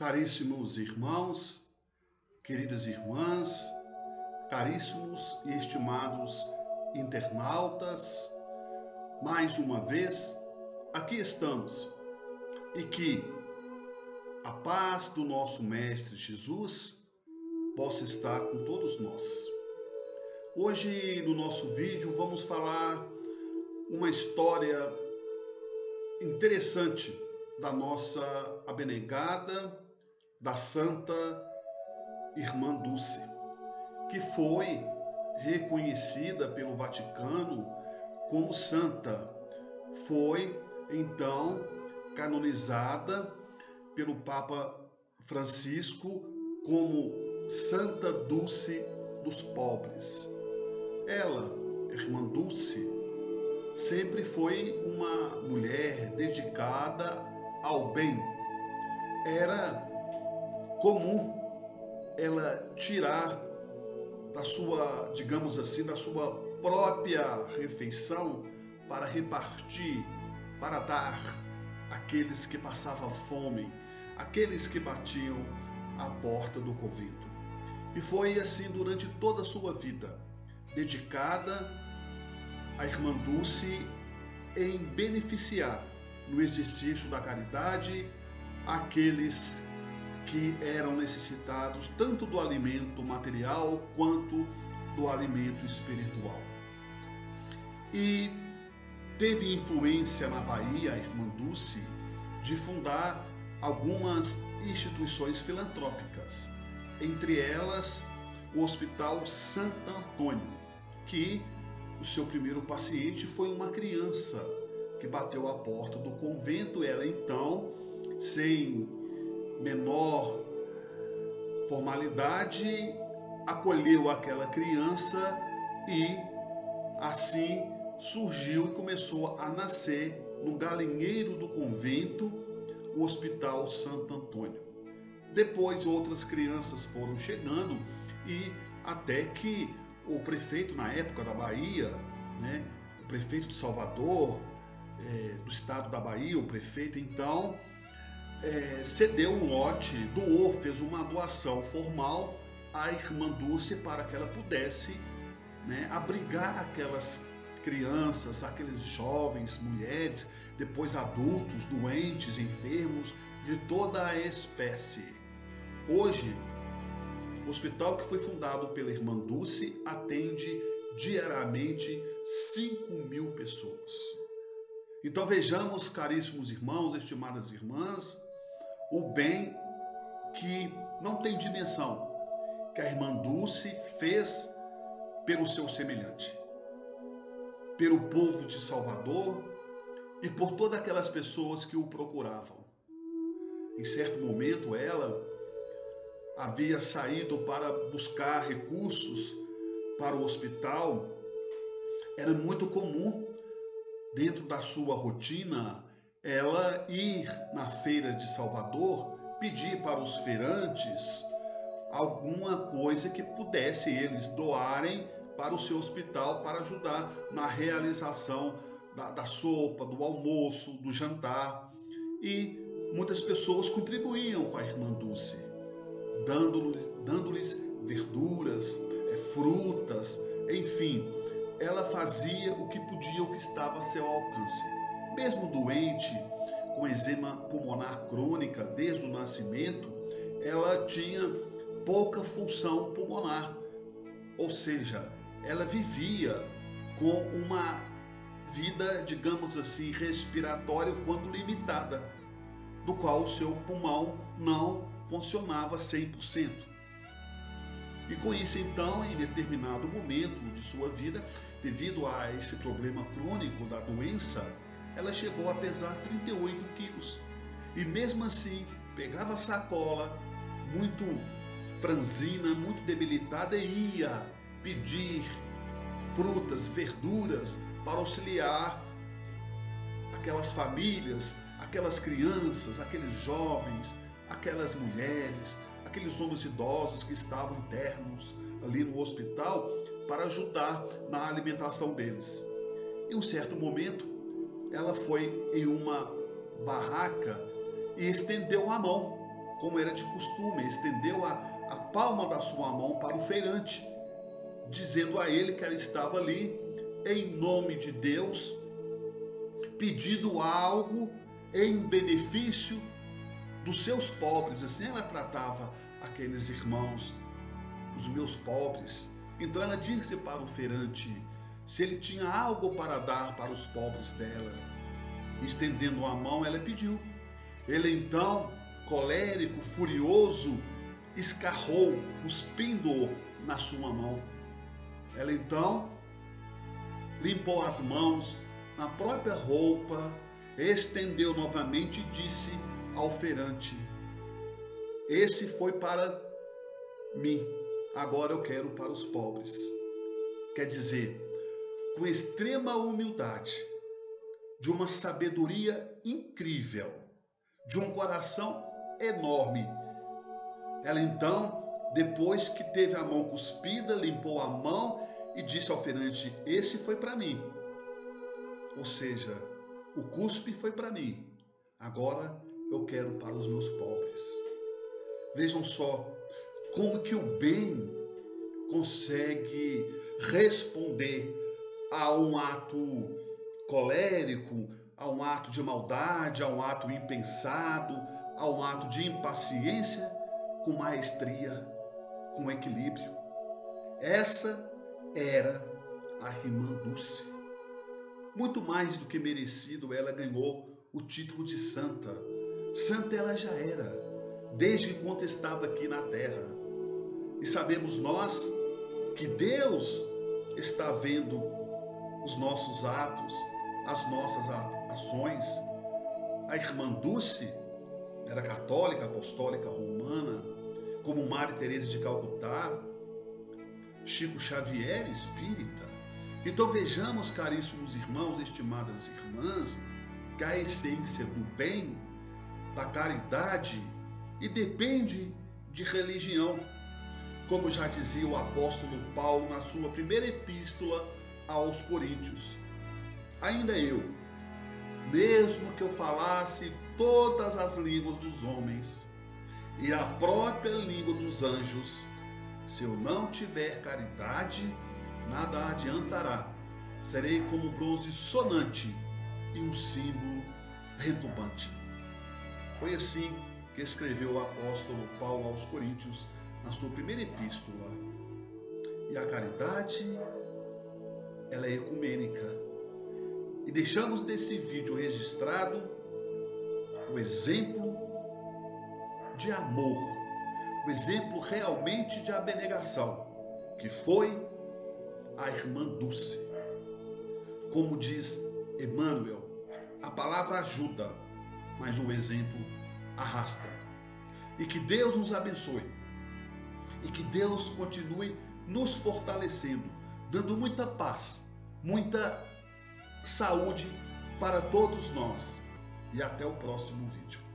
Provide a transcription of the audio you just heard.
Caríssimos irmãos, queridas irmãs, caríssimos e estimados internautas, mais uma vez aqui estamos e que a paz do nosso Mestre Jesus possa estar com todos nós. Hoje no nosso vídeo vamos falar uma história interessante da nossa abnegada, da Santa Irmã Dulce, que foi reconhecida pelo Vaticano como santa. Foi então canonizada pelo Papa Francisco como Santa Dulce dos Pobres. Ela, Irmã Dulce, sempre foi uma mulher dedicada ao bem. Era comum ela tirar da sua, digamos assim, da sua própria refeição para repartir, para dar àqueles que passavam fome, àqueles que batiam à porta do convento. E foi assim durante toda a sua vida, dedicada a Irmã Dulce em beneficiar no exercício da caridade aqueles que eram necessitados tanto do alimento material quanto do alimento espiritual. E teve influência na Bahia, a Irmã Dulce, de fundar algumas instituições filantrópicas, entre elas o Hospital Santo Antônio, que o seu primeiro paciente foi uma criança que bateu à porta do convento. Ela então, sem menor formalidade, acolheu aquela criança e assim surgiu e começou a nascer no galinheiro do convento o Hospital Santo Antônio. Depois outras crianças foram chegando e até que o prefeito na época da Bahia, o prefeito de Salvador, do estado da Bahia, o prefeito então cedeu um lote, doou, fez uma doação formal à Irmã Dulce para que ela pudesse abrigar aquelas crianças, aqueles jovens, mulheres, depois adultos, doentes, enfermos, de toda a espécie. Hoje, o hospital que foi fundado pela Irmã Dulce atende diariamente 5.000 pessoas. Então vejamos, caríssimos irmãos, estimadas irmãs, o bem que não tem dimensão que a Irmã Dulce fez pelo seu semelhante, pelo povo de Salvador e por todas aquelas pessoas que o procuravam. Em certo momento ela havia saído para buscar recursos para o hospital. Era muito comum, dentro da sua rotina, ela ir na feira de Salvador, pedir para os feirantes alguma coisa que pudesse eles doarem para o seu hospital para ajudar na realização da sopa, do almoço, do jantar. E muitas pessoas contribuíam com a Irmã Dulce, dando-lhes verduras, frutas, enfim. Ela fazia o que podia, o que estava a seu alcance. Mesmo doente, com eczema pulmonar crônica desde o nascimento, ela tinha pouca função pulmonar, ou seja, ela vivia com uma vida, digamos assim, respiratória quanto limitada, do qual o seu pulmão não funcionava 100%. E com isso, então, em determinado momento de sua vida, devido a esse problema crônico da doença, ela chegou a pesar 38 quilos. E mesmo assim, pegava a sacola, muito franzina, muito debilitada, e ia pedir frutas, verduras para auxiliar aquelas famílias, aquelas crianças, aqueles jovens, aquelas mulheres, aqueles homens idosos que estavam internos ali no hospital para ajudar na alimentação deles. Em um certo momento, ela foi em uma barraca e estendeu a mão como era de costume, estendeu a palma da sua mão para o feirante, dizendo a ele que ela estava ali em nome de Deus, pedindo algo em benefício dos seus pobres. Assim ela tratava aqueles irmãos, os meus pobres. Então ela disse para o feirante se ele tinha algo para dar para os pobres dela. Estendendo a mão, ela pediu. Ele então, colérico, furioso, escarrou, cuspindo na sua mão. Ela então limpou as mãos na própria roupa, estendeu novamente e disse ao feirante: esse foi para mim, agora eu quero para os pobres. Quer dizer, com extrema humildade, de uma sabedoria incrível, de um coração enorme, ela então, depois que teve a mão cuspida, limpou a mão e disse ao feirante: esse foi para mim. Ou seja, o cuspe foi para mim, agora eu quero para os meus pobres. Vejam só como que o bem consegue responder a um ato colérico, a um ato de maldade, a um ato impensado, a um ato de impaciência, com maestria, com equilíbrio. Essa era a irmã Dulce. Muito mais do que merecido, ela ganhou o título de santa. Santa ela já era, desde enquanto estava aqui na terra. E sabemos nós que Deus está vendo os nossos atos, as nossas ações. A irmã Dulce era católica, apostólica, romana, como Maria Teresa de Calcutá, Chico Xavier, espírita. Então vejamos, caríssimos irmãos, estimadas irmãs, que a essência do bem, da caridade, e depende de religião. Como já dizia o apóstolo Paulo na sua primeira epístola aos Coríntios: ainda eu, mesmo que eu falasse todas as línguas dos homens e a própria língua dos anjos, se eu não tiver caridade, nada adiantará. Serei como bronze sonante e um símbolo retumbante. Foi assim que escreveu o apóstolo Paulo aos Coríntios na sua primeira epístola. E a caridade, ela é ecumênica. E deixamos nesse vídeo registrado o exemplo de amor, o exemplo realmente de abnegação, que foi a irmã Dulce. Como diz Emmanuel, a palavra ajuda, mas o exemplo arrasta. E que Deus nos abençoe. E que Deus continue nos fortalecendo, dando muita paz, muita saúde para todos nós. E até o próximo vídeo.